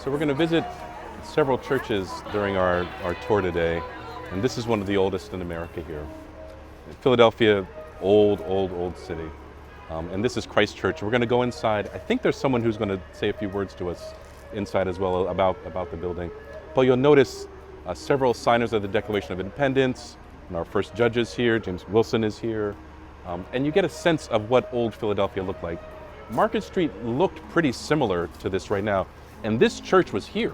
So we're going to visit several churches during our tour today, and this is one of the oldest in America here. Philadelphia, old city. And this is Christ Church. We're going to go inside. I think there's someone who's going to say a few words to us inside as well about the building. But you'll notice several signers of the Declaration of Independence, and our first judges here, James Wilson is here. And you get a sense of what old Philadelphia looked like. Market Street looked pretty similar to this right now. And this church was here.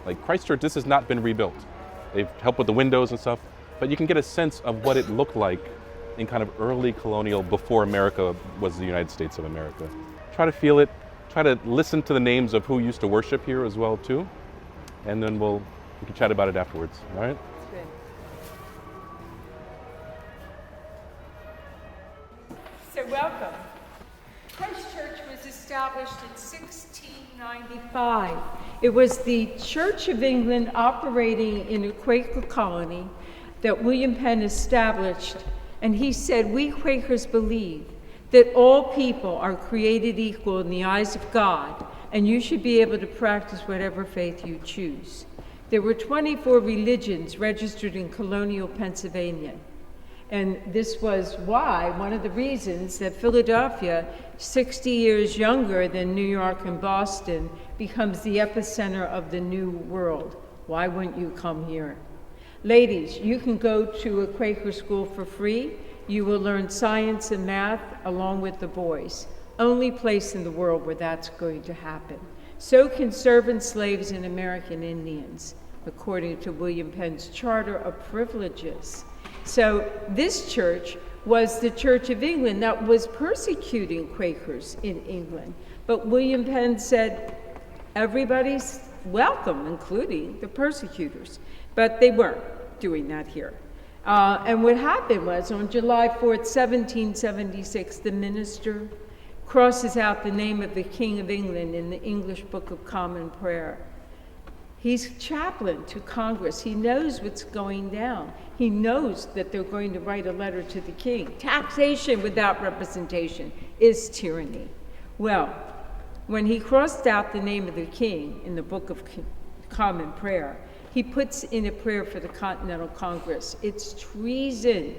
Like Christ Church, this has not been rebuilt. They've helped with the windows and stuff, but you can get a sense of what it looked like in kind of early colonial, before America was the United States of America. Try to feel it, try to listen to the names of who used to worship here as well too, and then we can chat about it afterwards, all right? Good. So welcome. Christ Church was established in 1695. It was the Church of England operating in a Quaker colony that William Penn established, and he said, "We Quakers believe that all people are created equal in the eyes of God, and you should be able to practice whatever faith you choose." There were 24 religions registered in colonial Pennsylvania. And this was why, one of the reasons that Philadelphia, 60 years younger than New York and Boston, becomes the epicenter of the new world. Why wouldn't you come here? Ladies, you can go to a Quaker school for free. You will learn science and math along with the boys. Only place in the world where that's going to happen. So can servant slaves and American Indians, according to William Penn's Charter of Privileges. So this church was the Church of England that was persecuting Quakers in England. But William Penn said, everybody's welcome, including the persecutors. But they weren't doing that here. And what happened was, on July 4th, 1776, the minister crosses out the name of the King of England in the English Book of Common Prayer. He's chaplain to Congress. He knows what's going down. He knows that they're going to write a letter to the king. Taxation without representation is tyranny. Well, when he crossed out the name of the king in the Book of Common Prayer, he puts in a prayer for the Continental Congress. It's treason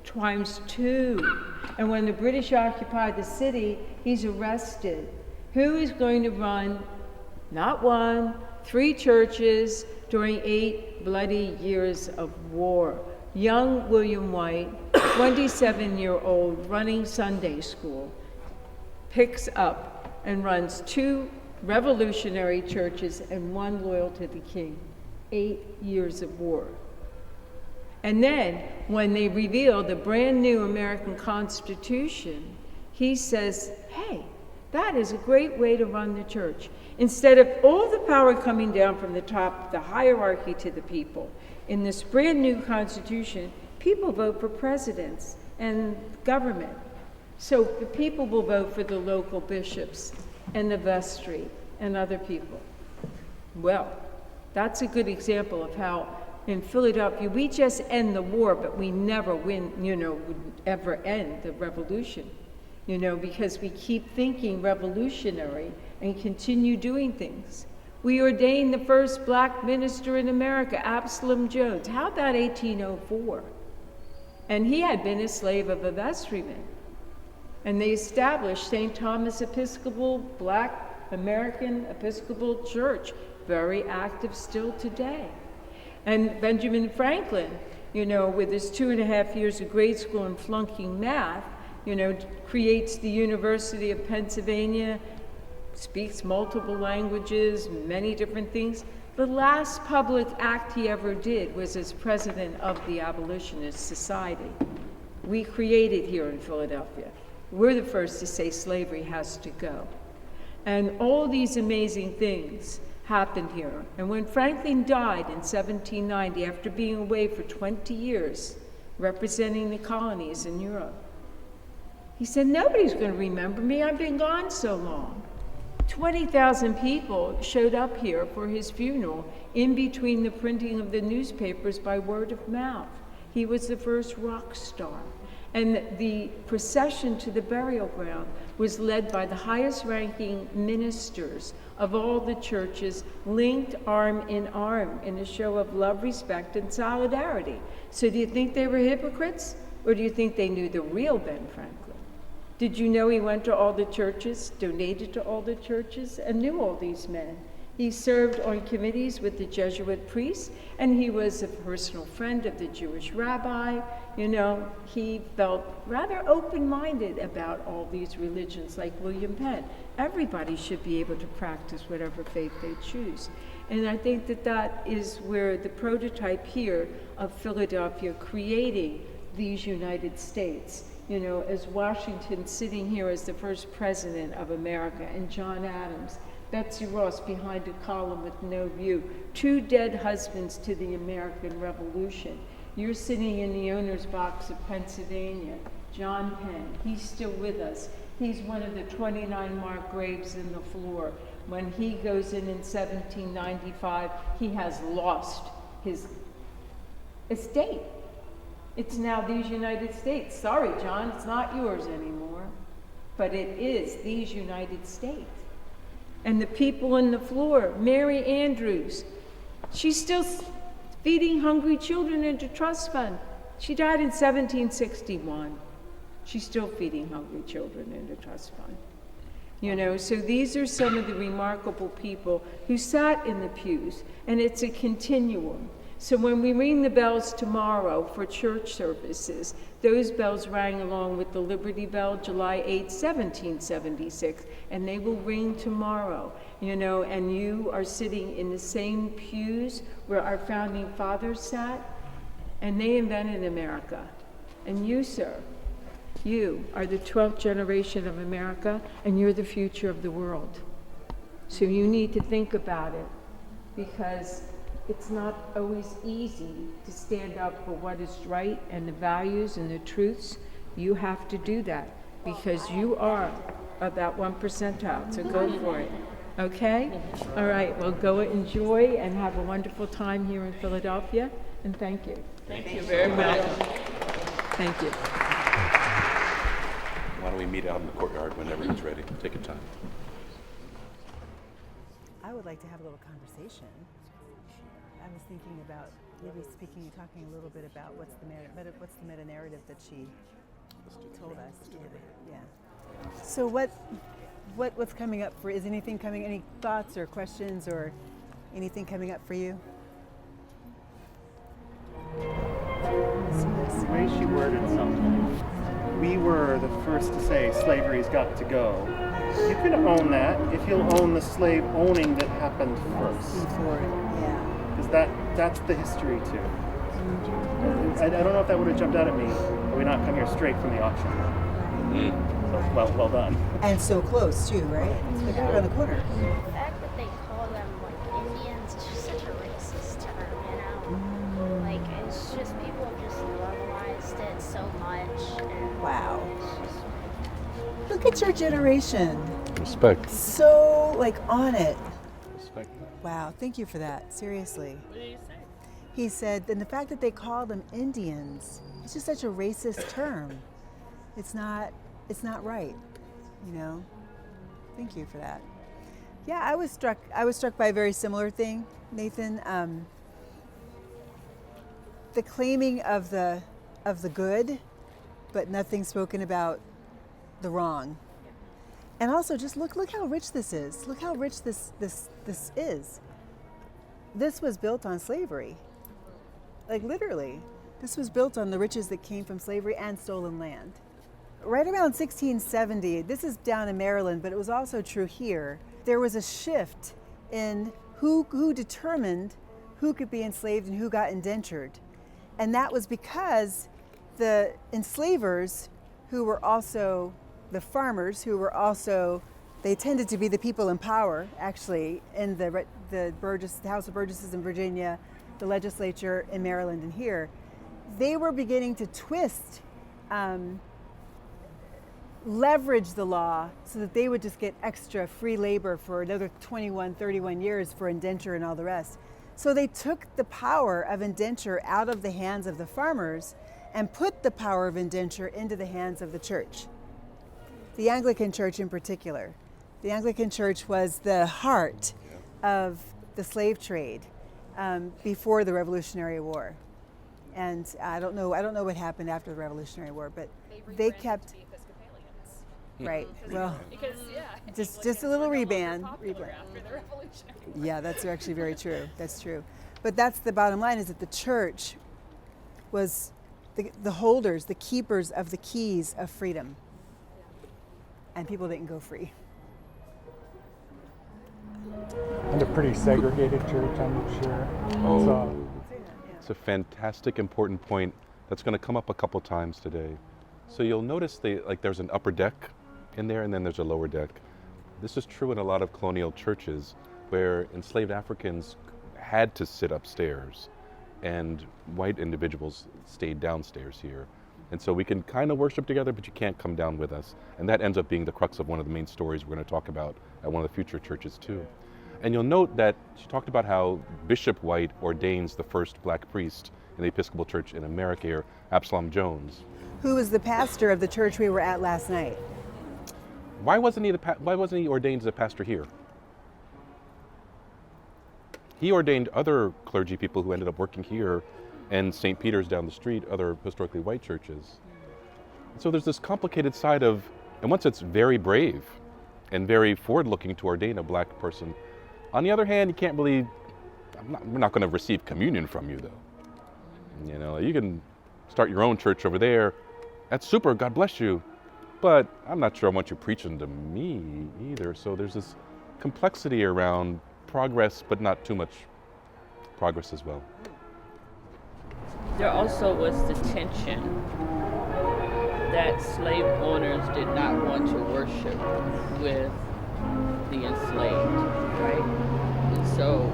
times 2. And when the British occupied the city, he's arrested. Who is going to run, not 1, 3 churches during 8 bloody years of war? Young William White, 27-year-old, running Sunday school, picks up and runs 2 revolutionary churches and 1 loyal to the king. 8 years of war. And then, when they reveal the brand new American Constitution, he says, hey, that is a great way to run the church. Instead of all the power coming down from the top, the hierarchy to the people, in this brand new Constitution, people vote for presidents and government. So the people will vote for the local bishops and the vestry and other people. Well, that's a good example of how in Philadelphia we just end the war, but we never would ever end the revolution, because we keep thinking revolutionary and continue doing things. We ordained the first black minister in America, Absalom Jones. How about 1804? And he had been a slave of a vestryman. And they established St. Thomas Episcopal, Black American Episcopal Church, very active still today. And Benjamin Franklin, with his 2.5 years of grade school and flunking math, creates the University of Pennsylvania, speaks multiple languages, many different things. The last public act he ever did was as president of the Abolitionist Society. We created here in Philadelphia. We're the first to say slavery has to go. And all these amazing things happened here. And when Franklin died in 1790, after being away for 20 years, representing the colonies in Europe, he said, nobody's going to remember me. I've been gone so long. 20,000 people showed up here for his funeral in between the printing of the newspapers by word of mouth. He was the first rock star. And the procession to the burial ground was led by the highest ranking ministers of all the churches, linked arm in arm in a show of love, respect, and solidarity. So do you think they were hypocrites? Or do you think they knew the real Ben Franklin? Did you know he went to all the churches, donated to all the churches, and knew all these men? He served on committees with the Jesuit priests, and he was a personal friend of the Jewish rabbi. You know, he felt rather open-minded about all these religions, like William Penn. Everybody should be able to practice whatever faith they choose. And I think that that is where the prototype here of Philadelphia creating these United States, you know, as Washington sitting here as the first president of America, and John Adams, Betsy Ross behind a column with no view, two dead husbands to the American Revolution. You're sitting in the owner's box of Pennsylvania. John Penn, he's still with us. He's one of the 29 marked graves in the floor. When he goes in 1795, he has lost his estate. It's now these United States. Sorry, John, it's not yours anymore, but it is these United States. And the people on the floor, Mary Andrews, she's still feeding hungry children into trust fund. She died in 1761. She's still feeding hungry children into trust fund. You know, so these are some of the remarkable people who sat in the pews, and it's a continuum. So when we ring the bells tomorrow for church services, those bells rang along with the Liberty Bell, July 8, 1776, and they will ring tomorrow, you know, and you are sitting in the same pews where our founding fathers sat, and they invented America. And you, sir, you are the 12th generation of America, and you're the future of the world. So you need to think about it, because it's not always easy to stand up for what is right and the values and the truths. You have to do that because you are of that 1 percentile, so go for it. Okay? All right, well, go enjoy and have a wonderful time here in Philadelphia, and thank you. Thank you very much. Thank you. Why don't we meet out in the courtyard whenever he's ready? Take your time. I would like to have a little conversation. I was thinking about maybe talking a little bit about what's the meta narrative that she told us. Yeah. So what's coming up for? Is anything coming? Any thoughts or questions or anything coming up for you? The way she worded something, we were the first to say slavery's got to go. You can own that if you'll own the slave owning that happened first. Before, yeah. Because that's the history too. I don't know if that would have jumped out at me had we not come here straight from the auction. So, well done. And so close too, right? It's like right around the corner. The fact that they call them like Indians is just such a racist term, you know? Like it's just people have just normalized it so much. And Wow. it's just Look at your generation. Respect. So like on it. Respect. Wow, thank you for that. Seriously. What did he say? He said, and the fact that they call them Indians, it's just such a racist term. It's not right, you know? Thank you for that. Yeah, I was struck by a very similar thing, Nathan. The claiming of the good, but nothing spoken about the wrong. And also just look how rich this is. Look how rich this is. This was built on slavery. Like literally. This was built on the riches that came from slavery and stolen land. Right around 1670, this is down in Maryland, but it was also true here, there was a shift in who determined who could be enslaved and who got indentured. And that was because the enslavers, who were also the farmers, who were also, they tended to be the people in power, actually, in the House of Burgesses in Virginia, the legislature in Maryland and here, they were beginning to twist, leverage the law so that they would just get extra free labor for another 21, 31 years for indenture and all the rest. So they took the power of indenture out of the hands of the farmers and put the power of indenture into the hands of the church. The Anglican Church in particular. The Anglican Church was the heart of the slave trade before the Revolutionary War. And I don't know what happened after the Revolutionary War, but they kept the Episcopalians. right. Well, Because just a little reband. after the Revolutionary War. Yeah, that's actually very true. That's true. But that's the bottom line, is that the church was the holders, the keepers of the keys of freedom. And people didn't go free. And a pretty segregated church, I'm sure. Oh, it's a fantastic, important point that's going to come up a couple times today. So you'll notice there's an upper deck in there, and then there's a lower deck. This is true in a lot of colonial churches where enslaved Africans had to sit upstairs and white individuals stayed downstairs here. And so we can kind of worship together, but you can't come down with us. And that ends up being the crux of one of the main stories we're going to talk about at one of the future churches too. And you'll note that she talked about how Bishop White ordains the first black priest in the Episcopal Church in America here, Absalom Jones. Who was the pastor of the church we were at last night? Why wasn't he ordained as a pastor here? He ordained other clergy people who ended up working here, and St. Peter's down the street, other historically white churches. So there's this complicated side of, and once it's very brave and very forward-looking to ordain a black person, on the other hand, you can't really, we're not going to receive communion from you though. You know, you can start your own church over there. That's super, God bless you. But I'm not sure I want you preaching to me either. So there's this complexity around progress, but not too much progress as well. There also was the tension that slave owners did not want to worship with the enslaved, right? And so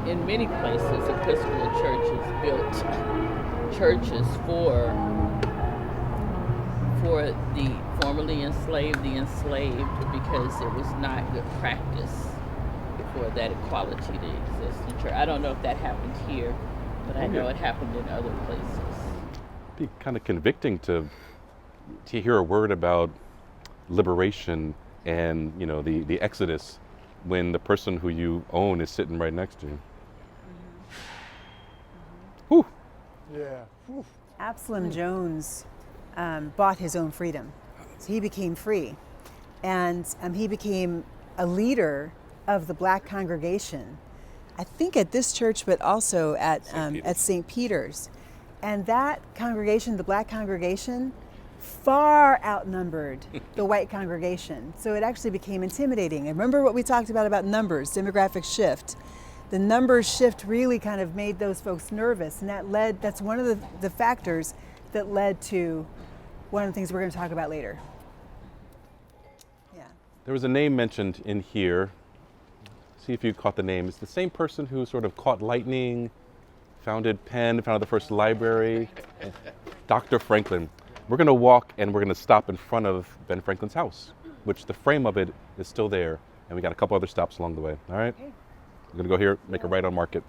in many places, Episcopal churches built churches for the formerly enslaved, the enslaved, because it was not good practice for that equality to exist in church. I don't know if that happened here, but I know it happened in other places. It'd be kind of convicting to hear a word about liberation and, you know, the Exodus when the person who you own is sitting right next to you. Whew. Yeah. Whew. Absalom Jones bought his own freedom. So he became free. And he became a leader of the black congregation, I think at this church, but also at St. Peter's. And that congregation, the black congregation, far outnumbered the white congregation. So it actually became intimidating. And remember what we talked about numbers, demographic shift. The numbers shift really kind of made those folks nervous, and that's one of the factors that led to one of the things we're going to talk about later. Yeah. There was a name mentioned in here. See if you caught the name. It's the same person who sort of caught lightning, founded Penn, founded the first library, Dr. Franklin. We're going to walk and we're going to stop in front of Ben Franklin's house, which the frame of it is still there, and we got a couple other stops along the way. All right? Okay. We're going to go here, make a right on Market.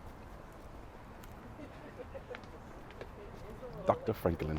Dr. Franklin.